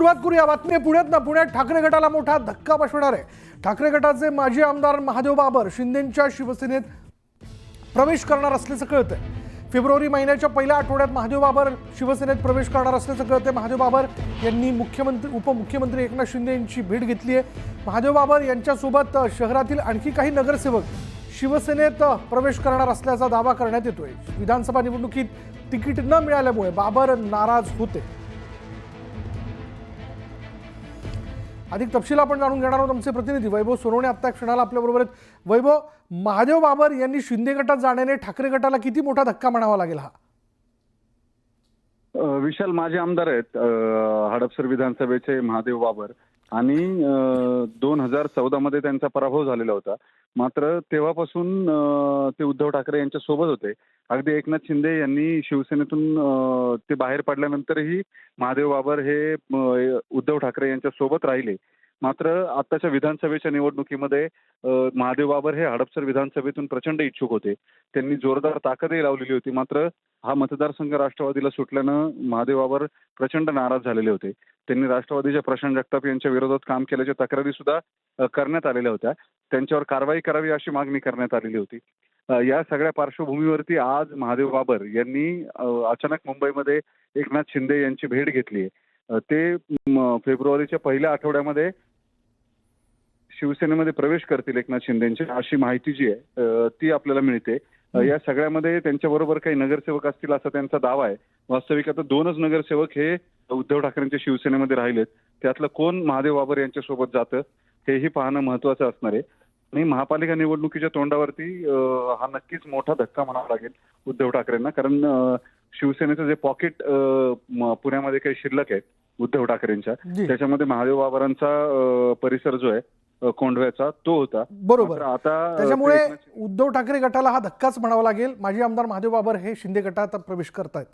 सुरुवात करूया. बातमी आहे पुण्यात. पुण्यात ठाकरे गटाला मोठा धक्का बसणार आहे. ठाकरे गटाचे माजी आमदार महादेव बाबर शिंदेंच्या शिवसेनेत प्रवेश करणार असल्याचं कळतंय. फेब्रुवारी महिन्याच्या पहिल्या आठवड्यात महादेव बाबर शिवसेनेत प्रवेश करणार असल्याचं कळतंय. महादेव बाबर यांनी उपमुख्यमंत्री एकनाथ शिंदे यांची भेट घेतली आहे. महादेव बाबर यांच्यासोबत शहरातील आणखी काही नगरसेवक शिवसेनेत प्रवेश करणार असल्याचा दावा करण्यात येतोय. विधानसभा निवडणुकीत तिकीट न मिळाल्यामुळे बाबर नाराज होते. अधिक तपशील आपण जाणून घेणार आहोत. आमचे प्रतिनिधी वैभव सोनवणे आत्ता क्षणाला आपल्याबरोबर आहेत. वैभव, महादेव बाबर यांनी शिंदे गटात जाण्याने ठाकरे गटाला किती मोठा धक्का म्हणावा लागेल हा? विशाल, माझे आमदार आहेत हडपसर विधानसभेचे महादेव बाबर आणि 2014 मध्ये त्यांचा पराभव झालेला होता. मात्र तेव्हापासून ते उद्धव ठाकरे यांच्या सोबत होते. अगदी एकनाथ शिंदे यांनी शिवसेनेतून ते बाहेर पडल्यानंतरही महादेव बाबर हे उद्धव ठाकरे यांच्या सोबत राहिले. मात्र आताच्या विधानसभेच्या निवडणुकीमध्ये महादेव बाबर हे हडपसर विधानसभेतून प्रचंड इच्छुक होते. त्यांनी जोरदार ताकदही लावलेली होती. मात्र हा मतदारसंघ राष्ट्रवादीला सुटल्यानं महादेव बाबर प्रचंड नाराज झालेले होते. त्यांनी राष्ट्रवादीच्या प्रशांत जगताप यांच्या विरोधात काम केल्याच्या तक्रारी सुद्धा करण्यात आलेल्या होत्या. त्यांच्यावर कारवाई करावी अशी मागणी करण्यात आलेली होती. या सगळ्या पार्श्वभूमीवरती आज महादेव बाबर यांनी अचानक मुंबईमध्ये एकनाथ शिंदे यांची भेट घेतली आहे. ते फेब्रुवारीच्या पहिल्या आठवड्यामध्ये शिवसेनेमध्ये प्रवेश करतील एकनाथ शिंदेची, अशी माहिती जी आहे ती आपल्याला मिळते. या सगळ्यामध्ये त्यांच्याबरोबर काही नगरसेवक असतील असा त्यांचा दावा आहे. वास्तविक आता 2च नगरसेवक हे उद्धव ठाकरेंच्या शिवसेनेमध्ये राहिलेत. त्यातलं कोण महादेव बाबर यांच्यासोबत जातं हेही पाहणं महत्वाचं असणार आहे. आणि महापालिका निवडणुकीच्या तोंडावरती हा नक्कीच मोठा धक्का म्हणावा लागेल उद्धव ठाकरेंना. कारण शिवसेनेचं जे पॉकेट पुण्यामध्ये काही शिल्लक आहे उद्धव ठाकरेंच्या, त्याच्यामध्ये महादेव बाबरांचा परिसर जो आहे कोंढव्याचा तो होता. बरोबर. आता त्याच्यामुळे उद्धव ठाकरे गटाला हा धक्काच म्हणावा लागेल. माजी आमदार महादेव बाबर हे शिंदे गटात प्रवेश करतायत.